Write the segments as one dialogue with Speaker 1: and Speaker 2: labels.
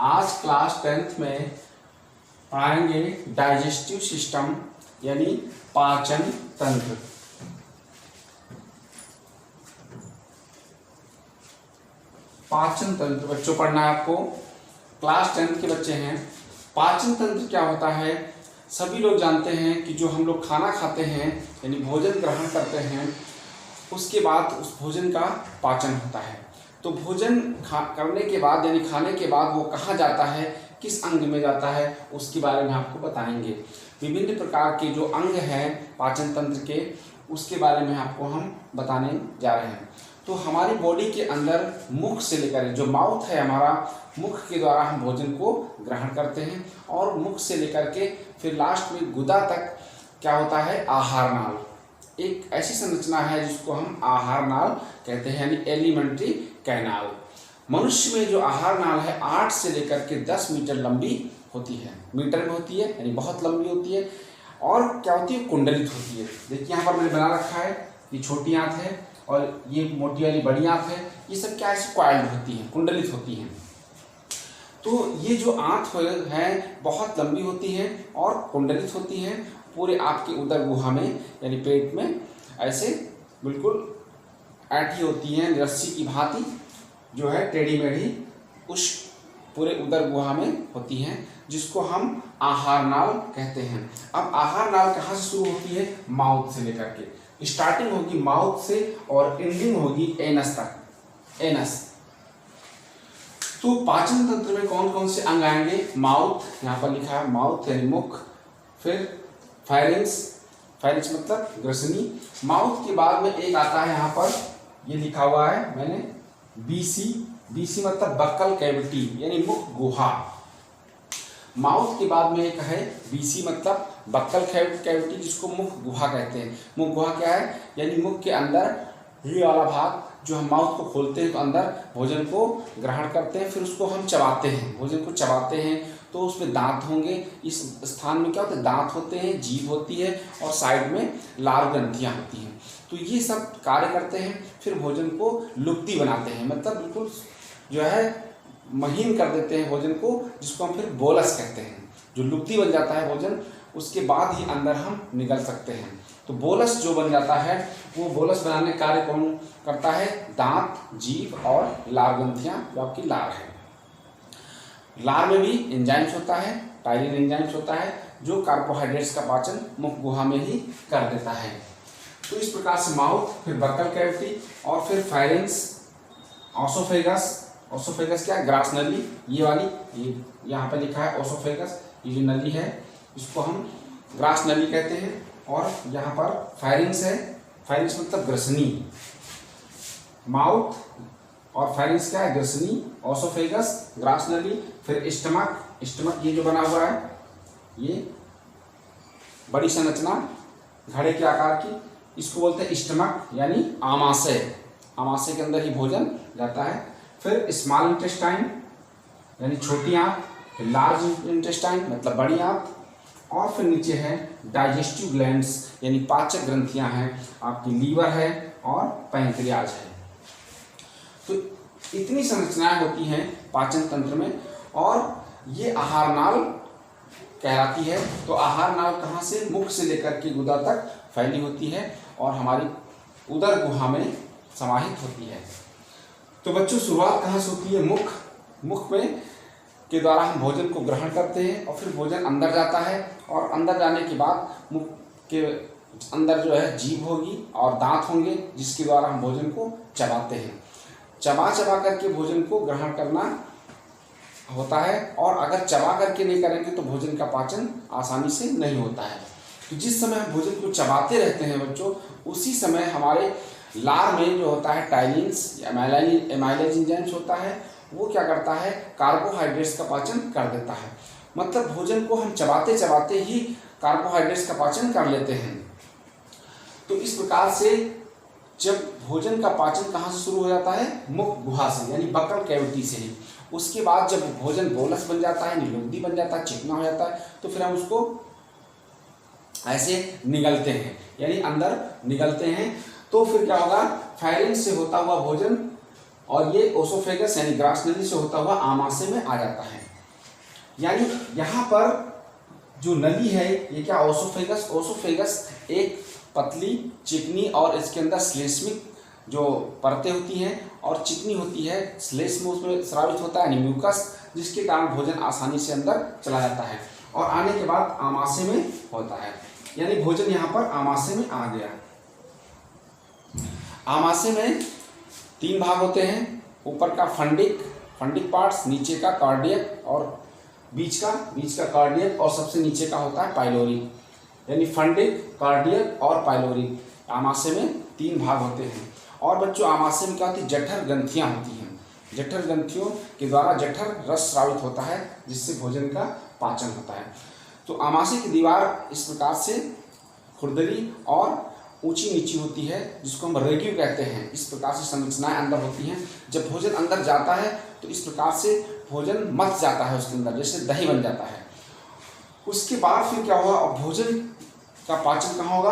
Speaker 1: आज class 10th में पढ़ाएंगे डाइजेस्टिव सिस्टम यानी पाचन तंत्र। पाचन तंत्र बच्चों पढ़ना है आपको, क्लास 10th के बच्चे हैं। पाचन तंत्र क्या होता है, सभी लोग जानते हैं कि जो हम लोग खाना खाते हैं यानी भोजन ग्रहण करते हैं, उसके बाद उस भोजन का पाचन होता है। तो भोजन करने के बाद यानी खाने के बाद वो कहाँ जाता है, किस अंग में जाता है, उसके बारे में आपको बताएंगे। विभिन्न प्रकार के जो अंग हैं पाचन तंत्र के, उसके बारे में आपको हम बताने जा रहे हैं। तो हमारी बॉडी के अंदर मुख से लेकर, जो माउथ है हमारा, मुख के द्वारा हम भोजन को ग्रहण करते हैं और मुख से लेकर के फिर लास्ट में गुदा तक क्या होता है, आहार नाल। एक ऐसी संरचना है जिसको हम आहार नाल कहते हैं यानी एलिमेंट्री कैनाल। मनुष्य में जो आहार नाल है 8 से लेकर के 10 मीटर लंबी होती है, मीटर में होती है यानी बहुत लंबी होती है। और क्या होती है, कुंडलित होती है। देखिए यहाँ पर मैंने बना रखा है, ये छोटी आंत है और ये मोटी वाली बड़ी आंत है। ये सब क्या है, कॉइल्ड होती है, कुंडलित होती हैं। तो ये जो आंत है बहुत लंबी होती है और कुंडलित होती है। पूरे आपके उदर गुहा में यानी पेट में ऐसे बिल्कुल ऐठी होती हैं, रस्सी की भांति जो है टेढ़ी मेढ़ी उस पूरे उदर गुहा में होती हैं, जिसको हम आहार नाल कहते हैं। अब आहार नाल कहाँ से शुरू होती है, माउथ से लेकर के। स्टार्टिंग होगी माउथ से और एंडिंग होगी एनस तक, एनस। तो पाचन तंत्र में कौन कौन से अंग आएंगे, माउथ, यहाँ पर लिखा है माउथ यानी मुख, फिर फायरिंग्स, फायरिंग्स मतलब ग्रसनी। माउथ के बाद में एक आता है, यहाँ पर ये लिखा हुआ है मैंने बीसी, बीसी मतलब बक्कल कैविटी यानी मुख गुहा। माउथ के बाद में एक है बीसी मतलब बक्कल कैविटी, जिसको मुख गुहा कहते हैं। मुख गुहा क्या है, यानी मुख के अंदर ये वाला भाग जो हम माउथ को खोलते हैं तो अंदर भोजन को ग्रहण करते हैं, फिर उसको हम चबाते हैं, भोजन को चबाते हैं। तो उसमें दांत होंगे, इस स्थान में क्या होता है, दांत होते हैं, जीभ होती है और साइड में लार ग्रंथियाँ होती हैं। तो ये सब कार्य करते हैं, फिर भोजन को लुप्ती बनाते हैं, मतलब बिल्कुल जो है महीन कर देते हैं भोजन को, जिसको हम फिर बोलस कहते हैं। जो लुप्ती बन जाता है भोजन, उसके बाद ही अंदर हम निगल सकते हैं। तो बोलस जो बन जाता है, वो बोलस बनाने का कार्य कौन करता है, दांत, जीभ और लार ग्रंथियाँ जो आपकी लार है। लार में भी एंजाइम्स होता है, टाइलिन एंजाइम्स होता है, जो कार्बोहाइड्रेट्स का पाचन मुख गुहा में ही कर देता है। तो इस प्रकार से माउथ, फिर बक्कल कैविटी और फिर फायरिंग्स, ओसोफेगस। ओसोफेगस क्या है, ग्रास नली, ये वाली, ये यहाँ पर लिखा है ओसोफेगस, ये जो नली है इसको हम ग्रास नली कहते हैं। और यहाँ पर फायरिंग्स है, फायरिंग्स मतलब ग्रसनी। माउथ और फायरिंग्स क्या है, ग्रसनी, ओसोफेगस, ग्रास नली, फिर स्टमक। स्टमक ये जो बना हुआ है, ये बड़ी संरचना घड़े के आकार की, इसको बोलते हैं स्टमक यानी आमाशय। आमाशय के अंदर ही भोजन जाता है। फिर स्मॉल इंटेस्टाइन यानी छोटी आंत, फिर लार्ज इंटेस्टाइन मतलब बड़ी आंत, और फिर नीचे है डाइजेस्टिव ग्लैंड्स यानी पाचक ग्रंथियां हैं, आपकी लीवर है और पैंक्रियाज है। तो इतनी संरचनाएं होती हैं पाचन तंत्र में, और ये आहार नाल कहलाती है। तो आहार नाल कहाँ से, मुख से लेकर के गुदा तक फैली होती है और हमारी उदर गुहा में समाहित होती है। तो बच्चों शुरुआत कहाँ से होती है, मुख। मुख में के द्वारा हम भोजन को ग्रहण करते हैं और फिर भोजन अंदर जाता है, और अंदर जाने के बाद मुख के अंदर जो है जीभ होगी और दांत होंगे, जिसके द्वारा हम भोजन को चबाते हैं। चबा चबा करके भोजन को ग्रहण करना होता है, और अगर चबा करके नहीं करेंगे तो भोजन का पाचन आसानी से नहीं होता है। तो जिस समय हम भोजन को चबाते रहते हैं बच्चों, उसी समय हमारे लार में जो होता है टाइलिन्स, एमाइलेज एंजाइम्स होता है, वो क्या करता है, कार्बोहाइड्रेट्स का पाचन कर देता है। मतलब भोजन को हम चबाते चबाते ही कार्बोहाइड्रेट्स का पाचन कर लेते हैं। तो इस प्रकार से जब भोजन का पाचन कहाँ से शुरू हो जाता है, मुख गुहा से यानी बक्कल कैविटी से ही। उसके बाद जब भोजन बोलस बन जाता है, निलुब्धि बन जाता है, चिकना हो जाता है, तो फिर हम उसको ऐसे निगलते हैं यानी अंदर निगलते हैं। तो फिर क्या होगा, फायरिंग्स से होता हुआ भोजन और ये ओसोफेगस यानी ग्रास नली से होता हुआ आमाशय में आ जाता है। यानी यहाँ पर जो नली है ये क्या, ओसोफेगस। ओसोफेगस एक पतली चिकनी और इसके अंदर श्लेष्मिक जो परतें होती हैं और चिकनी होती है, श्लेष्म उसमें स्रावित होता है यानी म्यूकस, जिसके कारण भोजन आसानी से अंदर चला जाता है और आने के बाद आमाशय में होता है। यानी भोजन यहाँ पर आमाशय में आ गया। आमाशय में 3 भाग होते हैं, ऊपर का फंडिक पार्ट्स, नीचे का कार्डियक और बीच का कार्डियक और सबसे नीचे का होता है पाइलोरिक। यानी फंडिक, कार्डियक और पाइलोरिक आमाशय में 3 भाग होते हैं। और बच्चों आमाशय में क्या होती है, जठर ग्रंथियाँ होती हैं। जठर ग्रंथियों के द्वारा जठर रस स्रावित होता है जिससे भोजन का पाचन होता है। तो आमाशय की दीवार इस प्रकार से खुरदरी और ऊंची नीची होती है जिसको हम रेग्यू कहते हैं। इस प्रकार से संरचनाएं अंदर होती हैं। जब भोजन अंदर जाता है तो इस प्रकार से भोजन मथ जाता है उसके अंदर, जैसे दही बन जाता है। उसके बाद फिर क्या हुआ, अब भोजन का पाचन कहाँ होगा,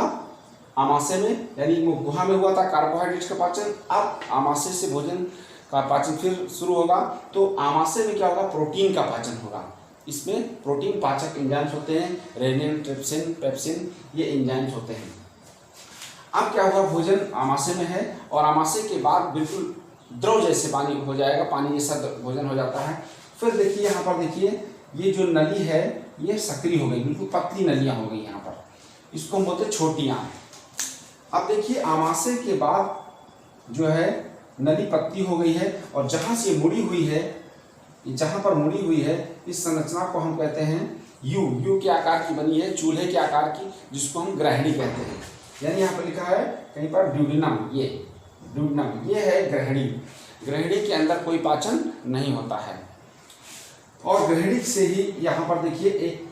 Speaker 1: आमाशय में। यानी वो गुहा में हुआ था कार्बोहाइड्रेट का पाचन, अब आमाशय से भोजन का पाचन फिर शुरू होगा। तो आमाशय में क्या होगा, प्रोटीन का पाचन होगा। इसमें प्रोटीन पाचक एंजाइम्स होते हैं, रेनिन, ट्रिप्सिन, पेप्सिन, ये एंजाइम्स होते हैं। अब क्या हुआ, भोजन आमाशय में है और आमाशय के बाद बिल्कुल द्रव जैसे पानी हो जाएगा, पानी जैसा भोजन हो जाता है। फिर देखिए यहाँ पर देखिए ये जो नली है ये सक्रिय हो गई, बिल्कुल पतली नलियाँ हो गई यहाँ पर, इसको हम बोलते हैं छोटी आंत। अब देखिए आमाशय के बाद जो है नली पतली हो गई है और जहाँ से मुड़ी हुई है, जहाँ पर मुड़ी हुई है इस संरचना को हम कहते हैं यू के आकार की बनी है, चूल्हे के आकार की, जिसको हम ग्रहणी कहते हैं। यानी यहाँ पर लिखा है कहीं पर ड्यूडिनम, ये है ग्रहणी। ग्रहणी के अंदर कोई पाचन नहीं होता है। और ग्रहणी से ही यहाँ पर देखिए एक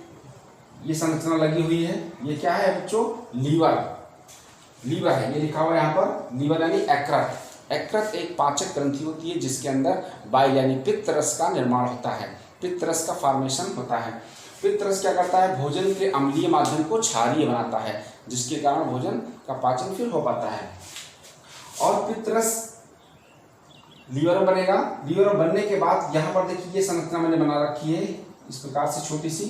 Speaker 1: ये संरचना लगी हुई है। ये क्या है बच्चों, लीवर है, ये लिखा हुआ है यहाँ पर लीवर यानी यकृत। यकृत एक पाचक ग्रंथि होती है जिसके अंदर बाइल यानी पित्त रस का निर्माण होता है, पित्त रस का फॉर्मेशन होता है। पित्त रस क्या करता है, भोजन के अम्लीय माध्यम को क्षारीय बनाता है, जिसके कारण भोजन का पाचन फिर हो पाता है। और पित्त रस लीवर में बनेगा। लीवर में बनने के बाद यहाँ पर देखिए ये संरचना मैंने बना रखी है इस प्रकार से छोटी सी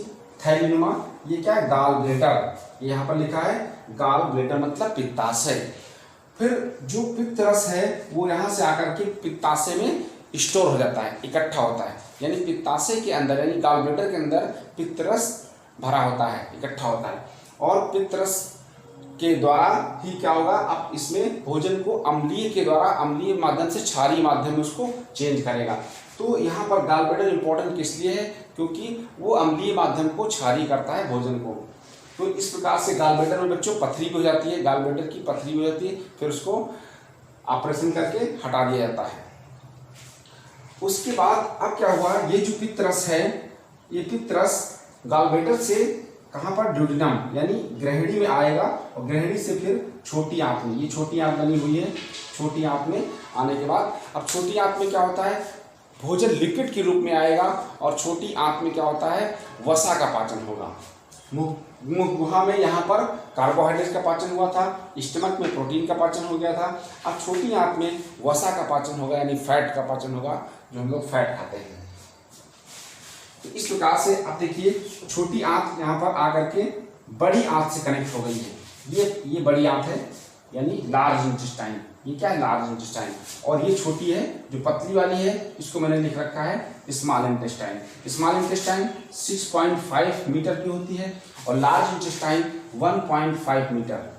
Speaker 1: थैलीनुमा। ये क्या है, गाल ब्लैडर, ये यहाँ पर लिखा है गाल ब्लैडर मतलब पित्ताशय। फिर जो पित्त रस है वो यहाँ से आकर के पित्ताशय में स्टोर हो जाता है, इकट्ठा होता है। यानी पित्ताशय के अंदर यानी गाल ब्लैडर के अंदर पित्त रस भरा होता है, इकट्ठा होता है। और पित्त रस के द्वारा ही क्या होगा, अब इसमें भोजन को अम्लीय के द्वारा अम्लीय माध्यम से क्षारीय माध्यम में उसको चेंज करेगा। तो यहाँ पर गाल ब्लैडर इंपॉर्टेंट किस लिए है, क्योंकि वो अम्लीय माध्यम को क्षारीय करता है भोजन को। तो इस प्रकार से गाल ब्लैडर में बच्चों पथरी भी हो जाती है, गाल ब्लैडर की पथरी हो जाती है, फिर उसको ऑपरेशन करके हटा दिया जाता है। उसके बाद अब क्या हुआ, ये जो पित्त रस है, ये पित्त रस गाल ब्लैडर से कहाँ पर, ड्यूडिनम यानी ग्रहणी में आएगा और ग्रहणी से फिर छोटी आंत में, ये छोटी आंत बनी हुई है, छोटी आंत में आने के बाद अब छोटी आंत में क्या होता है, भोजन लिक्विड के रूप में आएगा और छोटी आंत में क्या होता है, वसा का पाचन होगा। मुख गुहा में यहाँ पर कार्बोहाइड्रेट का पाचन हुआ था, स्टमक में प्रोटीन का पाचन हो गया था। अब छोटी आंत में वसा का पाचन होगा यानी फैट का पाचन होगा, जो हम लोग फैट खाते हैं। तो इस प्रकार से अब देखिए छोटी आंत यहाँ पर आकर के बड़ी आंत से कनेक्ट हो गई है। ये बड़ी आंत है यानी लार्ज इंटेस्टाइन, ये क्या है, लार्ज इंटेस्टाइन। और ये छोटी है जो पतली वाली है, इसको मैंने लिख रखा है small intestine. Small intestine 6.5 metre की होती है और लार्ज इंटेस्टाइन 1.5 मीटर।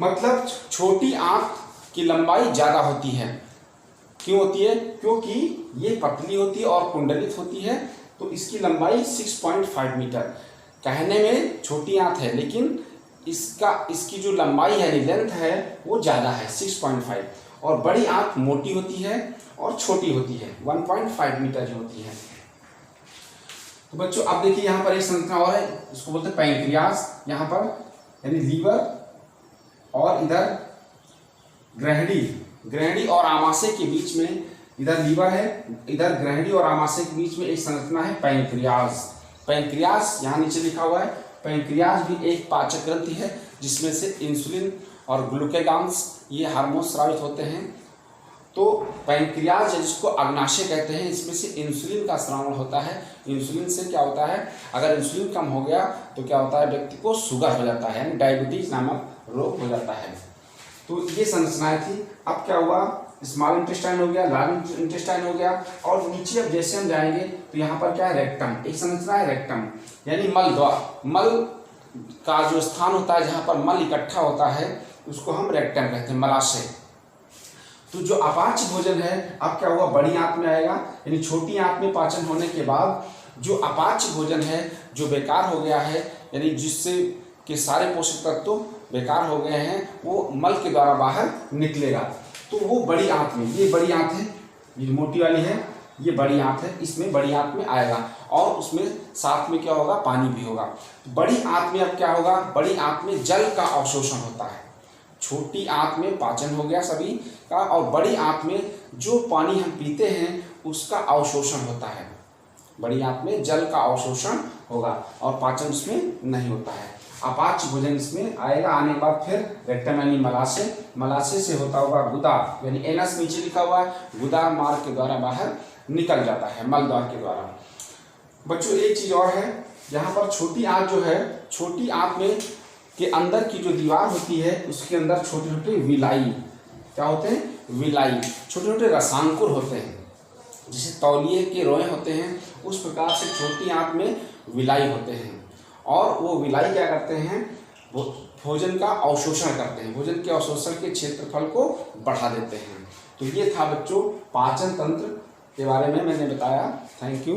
Speaker 1: मतलब छोटी आंत की लंबाई ज्यादा होती है। क्यों होती है, क्योंकि ये पतली होती है और कुंडलित होती है, तो इसकी लंबाई 6.5 मीटर। कहने में छोटी आंत है लेकिन इसकी जो लंबाई है, लेंथ है, वो ज़्यादा है 6.5। और बड़ी आंत मोटी होती है और छोटी होती है, 1.5 मीटर जो होती है। तो बच्चों अब देखिए यहाँ पर एक संरचना और है, इसको बोलते हैं पैंक्रियास। यहाँ पर यानी लीवर और इधर ग्रहणी और आमाशय के बीच में, इधर लीवर है, इधर ग्रहणी और आमाशय के बीच में एक संरचना है पैंक्रियास। पैंक्रियास यहाँ नीचे लिखा हुआ है। पैंक्रियास भी एक पाचक ग्रंथि है जिसमें से इंसुलिन और ग्लूकेगॉन्स ये हार्मोन स्रावित होते हैं। तो पैंक्रियाज जिसको अग्नाशय कहते हैं, इसमें से इंसुलिन का स्राव होता है। इंसुलिन से क्या होता है, अगर इंसुलिन कम हो गया तो क्या होता है, व्यक्ति को शुगर हो जाता है, यानी डायबिटीज नामक रोग हो जाता है। तो ये संरचनाएं थी। अब क्या हुआ, स्मॉल इंटेस्टाइन हो गया, लार्ज इंटेस्टाइन हो गया, और नीचे अब जैसे हम जाएंगे तो यहाँ पर क्या है, रेक्टम। एक संरचना है रेक्टम, यानी मल द्वार, मल का जो स्थान होता है जहाँ पर मल इकट्ठा होता है उसको हम रेक्टम कहते हैं, मलाशय। तो जो अपाच्य भोजन है, अब क्या हुआ, बड़ी आंत में आएगा, यानी छोटी आंत में पाचन होने के बाद जो अपाच्य भोजन है, जो बेकार हो गया है, यानी जिससे कि सारे पोषक तत्व बेकार हो गए हैं, वो मल के द्वारा बाहर निकलेगा। तो वो बड़ी आंत में, ये बड़ी आंत है, ये मोटी वाली है, ये बड़ी आंत है, इसमें बड़ी आंत में आएगा, और उसमें साथ में क्या होगा, पानी भी होगा। बड़ी आंत में अब क्या होगा, बड़ी आंत में जल का अवशोषण होता है। छोटी आंत में पाचन हो गया सभी का, और बड़ी आंत में जो पानी हम पीते हैं उसका अवशोषण होता है। बड़ी आंत में जल का अवशोषण होगा और पाचन उसमें नहीं होता है। अपाच्य भोजन इसमें आएगा। आने के बाद फिर रेक्टम यानी मलाशय, मलाशय से होता होगा गुदा, यानी एनस नीचे लिखा हुआ है, गुदा मार्ग के द्वारा बाहर निकल जाता है, मल द्वार के द्वारा। बच्चों एक चीज और है, यहाँ पर छोटी आंत जो है, छोटी आंत में के अंदर की जो दीवार होती है उसके अंदर छोटे छोटे विलाई, क्या होते हैं, विलाई, छोटे छोटे रसांकुर होते हैं, जैसे तौलिए के रोए होते हैं, उस प्रकार से छोटी आंत में विलाई होते हैं। और वो विलाई क्या करते हैं, भोजन का अवशोषण करते हैं, भोजन के अवशोषण के क्षेत्रफल को बढ़ा देते हैं। तो ये था बच्चों पाचन तंत्र के बारे में मैंने बताया। Thank you.